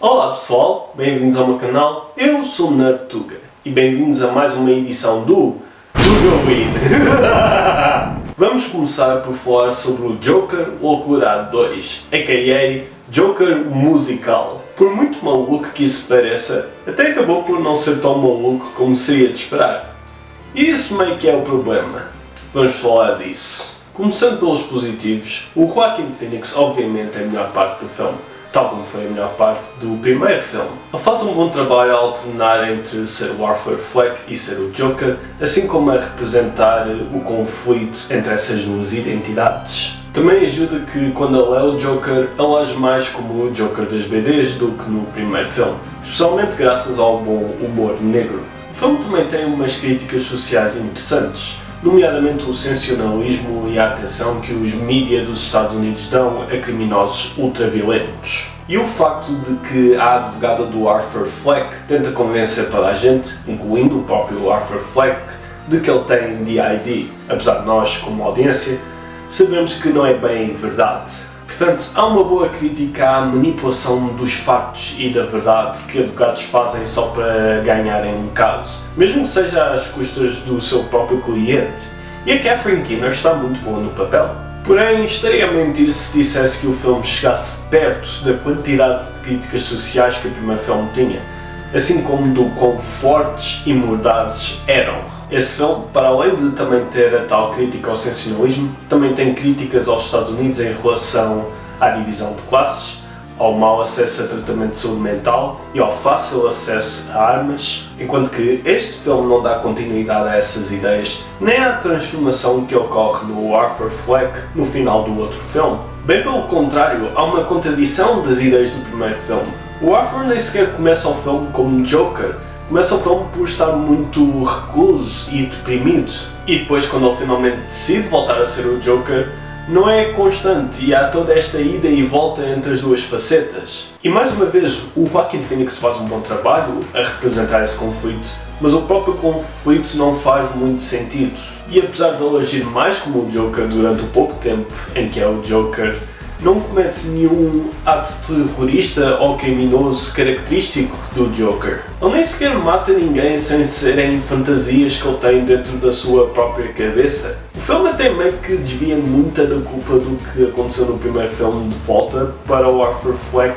Olá pessoal, bem-vindos ao meu canal, eu sou o Nerd Tuga e bem-vindos a mais uma edição do Tugawin. Vamos começar por falar sobre o Joker Loucura 2, a.k.a. Joker Musical. Por muito maluco que isso pareça, até acabou por não ser tão maluco como seria de esperar. E isso meio que é o problema. Vamos falar disso. Começando pelos positivos, o Joaquin Phoenix obviamente é a melhor parte do filme, tal como foi a melhor parte do primeiro filme. Ele faz um bom trabalho a alternar entre ser o Arthur Fleck e ser o Joker, assim como a representar o conflito entre essas duas identidades. Também ajuda que quando ele é o Joker, ele age mais como o Joker das BDs do que no primeiro filme, especialmente graças ao bom humor negro. O filme também tem umas críticas sociais interessantes, nomeadamente o sensacionalismo e a atenção que os mídias dos Estados Unidos dão a criminosos ultraviolentos. E o facto de que a advogada do Arthur Fleck tenta convencer toda a gente, incluindo o próprio Arthur Fleck, de que ele tem DID, apesar de nós, como audiência, sabemos que não é bem verdade. Portanto, há uma boa crítica à manipulação dos factos e da verdade que advogados fazem só para ganharem um caso, mesmo que seja às custas do seu próprio cliente. E a Catherine Keener está muito boa no papel. Porém, estaria a mentir se dissesse que o filme chegasse perto da quantidade de críticas sociais que o primeiro filme tinha, assim como do quão fortes e mordazes eram. Esse filme, para além de também ter a tal crítica ao sensacionalismo, também tem críticas aos Estados Unidos em relação à divisão de classes, ao mau acesso a tratamento de saúde mental e ao fácil acesso a armas, enquanto que este filme não dá continuidade a essas ideias, nem à transformação que ocorre no Arthur Fleck no final do outro filme. Bem pelo contrário, há uma contradição das ideias do primeiro filme. O Arthur nem sequer começa o filme como Joker, começa o filme por estar muito recluso e deprimido, e depois quando ele finalmente decide voltar a ser o Joker, não é constante e há toda esta ida e volta entre as duas facetas. E mais uma vez, o Joaquin Phoenix faz um bom trabalho a representar esse conflito, mas o próprio conflito não faz muito sentido. E apesar de ele agir mais como o Joker durante o pouco tempo em que é o Joker, não comete nenhum ato terrorista ou criminoso característico do Joker. Ele nem sequer mata ninguém sem serem fantasias que ele tem dentro da sua própria cabeça. O filme até meio que desvia muita da culpa do que aconteceu no primeiro filme de volta para o Arthur Fleck,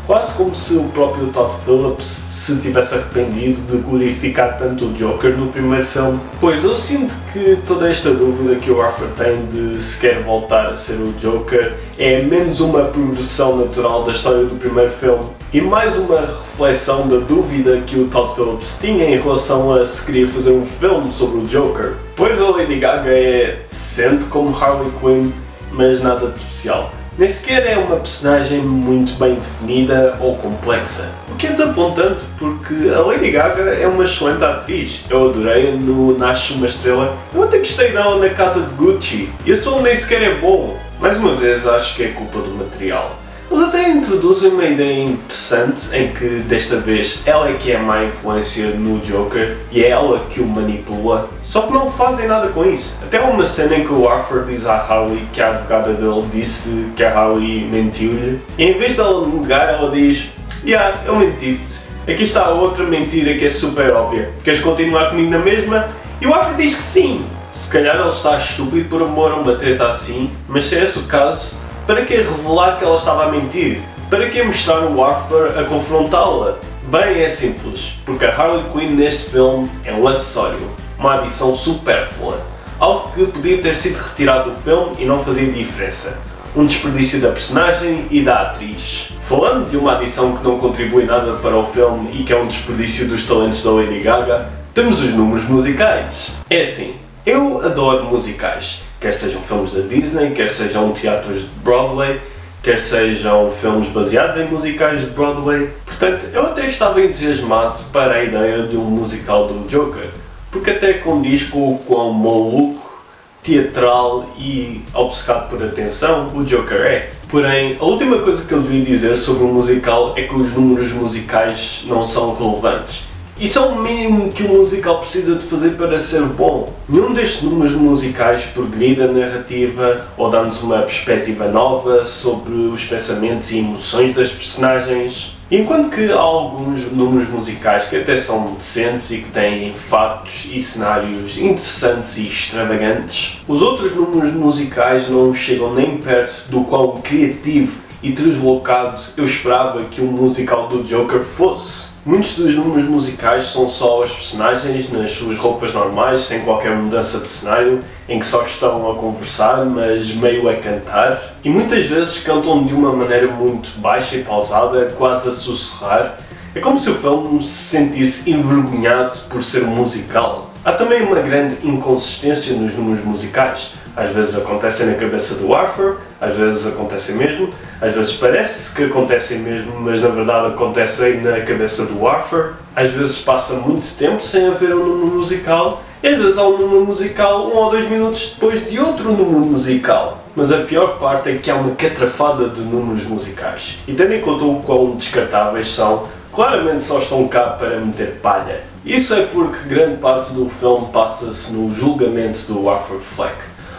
quase como se o próprio Todd Phillips se tivesse arrependido de glorificar tanto o Joker no primeiro filme. Pois eu sinto que toda esta dúvida que o Arthur tem de se quer voltar a ser o Joker é menos uma progressão natural da história do primeiro filme e mais uma reflexão da dúvida que o Todd Phillips tinha em relação a se queria fazer um filme sobre o Joker. Pois a Lady Gaga é decente como Harley Quinn, mas nada de especial. Nem sequer é uma personagem muito bem definida ou complexa. O que é desapontante, porque a Lady Gaga é uma excelente atriz. Eu adorei no Nasce uma Estrela. Eu até gostei dela na Casa de Gucci. E esse filme nem sequer é bom. Mais uma vez, acho que é culpa do material. Eles até introduzem uma ideia interessante em que, desta vez, ela é que é a má influência no Joker e é ela que o manipula, só que não fazem nada com isso. Até há uma cena em que o Arthur diz à Harley que a advogada dele disse que a Harley mentiu-lhe, e em vez dela negar, ela diz: eu menti-te. Aqui está a outra mentira que é super óbvia. Queres continuar comigo na mesma? E o Arthur diz que sim! Se calhar ele está estúpido por amor a uma treta assim, mas se é esse o caso, para que revelar que ela estava a mentir? Para que mostrar o Arthur a confrontá-la? Bem, é simples, porque a Harley Quinn neste filme é um acessório, uma adição supérflua, algo que podia ter sido retirado do filme e não fazia diferença, um desperdício da personagem e da atriz. Falando de uma adição que não contribui nada para o filme e que é um desperdício dos talentos da Lady Gaga, temos os números musicais. É assim, eu adoro musicais. Quer sejam filmes da Disney, quer sejam teatros de Broadway, quer sejam filmes baseados em musicais de Broadway. Portanto, eu até estava entusiasmado para a ideia de um musical do Joker, porque até condiz com o quão maluco, teatral e obcecado por atenção o Joker é. Porém, a última coisa que eu devia dizer sobre o musical é que os números musicais não são relevantes. Isso é o mínimo que um musical precisa de fazer para ser bom. Nenhum destes números musicais progride a narrativa ou dá-nos uma perspectiva nova sobre os pensamentos e emoções das personagens. Enquanto que há alguns números musicais que até são decentes e que têm fatos e cenários interessantes e extravagantes, os outros números musicais não chegam nem perto do quão criativo e deslocado eu esperava que o musical do Joker fosse. Muitos dos números musicais são só os personagens nas suas roupas normais, sem qualquer mudança de cenário, em que só estão a conversar, mas meio a cantar. E muitas vezes cantam de uma maneira muito baixa e pausada, quase a sussurrar. É como se o filme se sentisse envergonhado por ser um musical. Há também uma grande inconsistência nos números musicais. Às vezes acontecem na cabeça do Arthur, às vezes acontecem mesmo, às vezes parece que acontecem mesmo, mas na verdade acontecem na cabeça do Arthur. Às vezes passa muito tempo sem haver um número musical, e às vezes há um número musical 1 ou 2 minutos depois de outro número musical. Mas a pior parte é que há uma catrafada de números musicais. E tendo em conta o quão descartáveis são, claramente só estão cá para meter palha. Isso é porque grande parte do filme passa-se no julgamento do Arthur Fleck.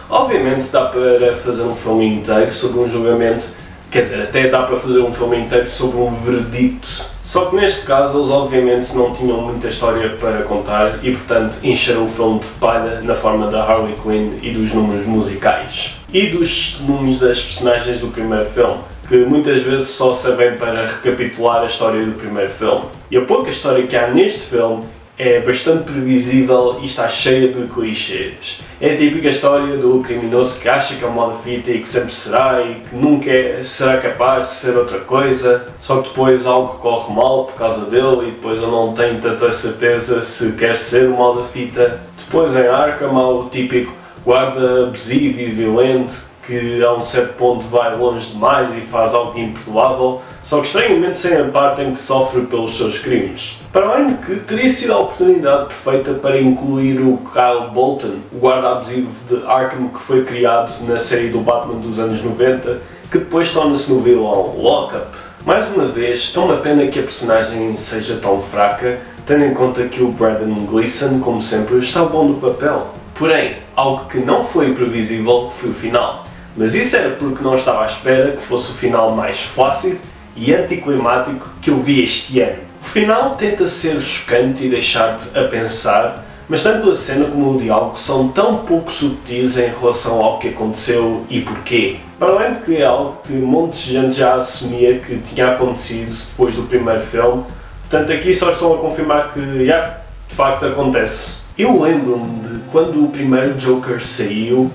Obviamente dá para fazer um filme inteiro sobre um julgamento, quer dizer, até dá para fazer um filme inteiro sobre um veredicto. Só que neste caso eles obviamente não tinham muita história para contar e portanto encheram o filme de palha na forma da Harley Quinn e dos números musicais. E dos testemunhos das personagens do primeiro filme, que muitas vezes só servem para recapitular a história do primeiro filme. E a pouca história que há neste filme é bastante previsível e está cheia de clichês. É a típica história do criminoso que acha que é uma moda-fita e que sempre será e que nunca será capaz de ser outra coisa, só que depois algo corre mal por causa dele e depois ele não tem tanta certeza se quer ser uma moda-fita. Depois em Arkham há o típico guarda abusivo e violento que a um certo ponto vai longe demais e faz algo imperdoável, só que estranhamente sem a parte em que sofre pelos seus crimes. Para além de que teria sido a oportunidade perfeita para incluir o Kyle Bolton, o guarda abusivo de Arkham que foi criado na série do Batman dos anos 90, que depois torna-se no vilão Lockup. Mais uma vez, é uma pena que a personagem seja tão fraca, tendo em conta que o Brendan Gleeson, como sempre, está bom no papel. Porém, algo que não foi previsível foi o final. Mas isso era porque não estava à espera que fosse o final mais flácido e anticlimático que eu vi este ano. O final tenta ser chocante e deixar-te a pensar, mas tanto a cena como o diálogo são tão pouco subtis em relação ao que aconteceu e porquê. Para além de que é algo que um monte de gente já assumia que tinha acontecido depois do primeiro filme, portanto aqui só estão a confirmar que, de facto acontece. Eu lembro-me de quando o primeiro Joker saiu,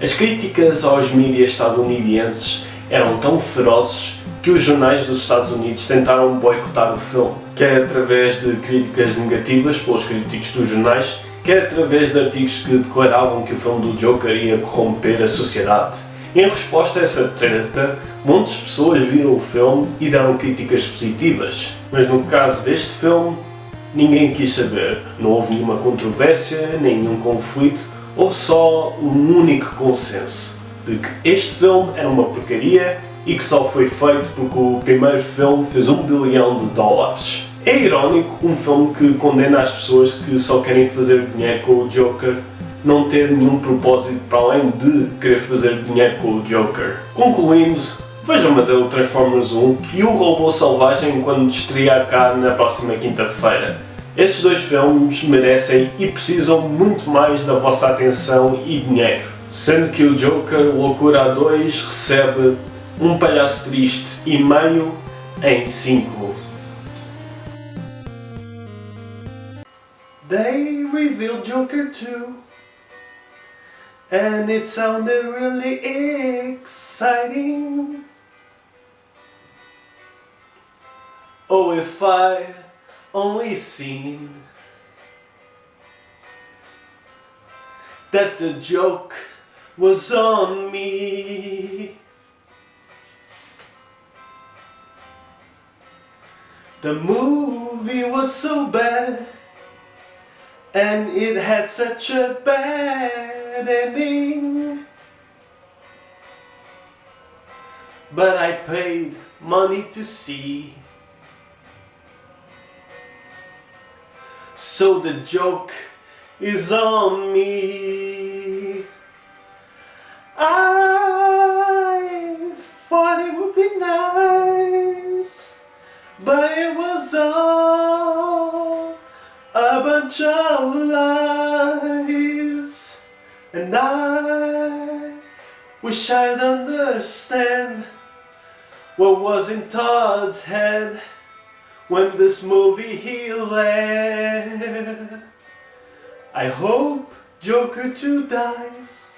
as críticas aos mídias estadunidenses eram tão ferozes que os jornais dos Estados Unidos tentaram boicotar o filme, quer através de críticas negativas pelos críticos dos jornais, quer através de artigos que declaravam que o filme do Joker ia corromper a sociedade. Em resposta a essa treta, muitas pessoas viram o filme e deram críticas positivas, mas no caso deste filme, ninguém quis saber, não houve nenhuma controvérsia, nenhum conflito, houve só um único consenso, de que este filme era uma porcaria e que só foi feito porque o primeiro filme fez $1 bilhão. É irónico um filme que condena as pessoas que só querem fazer dinheiro com o Joker não ter nenhum propósito para além de querer fazer dinheiro com o Joker. Concluindo, vejam mas é o Transformers 1 e o Robô Selvagem quando estrear cá na próxima quinta-feira. Estes dois filmes merecem e precisam muito mais da vossa atenção e dinheiro. Sendo que o Joker Loucura A2 recebe um palhaço triste e meio em 5. They revealed Joker 2 and it sounded really exciting. Oh, if I only seen that the joke was on me. The movie was so bad and it had such a bad ending, but I paid money to see. So the joke is on me. I thought it would be nice but it was all a bunch of lies, and I wish I'd understand what was in Todd's head when this movie he led. I hope Joker 2 dies,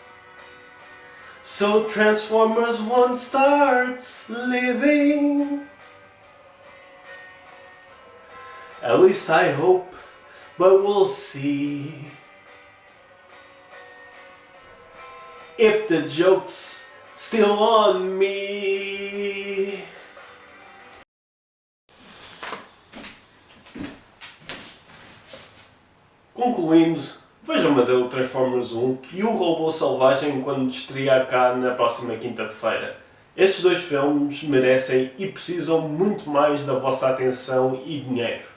so Transformers 1 starts living. At least I hope, but we'll see. If the joke's still on me. Concluindo, vejam mas é o Transformers 1 e o Robô Selvagem quando estrear cá na próxima quinta-feira. Estes dois filmes merecem e precisam muito mais da vossa atenção e dinheiro.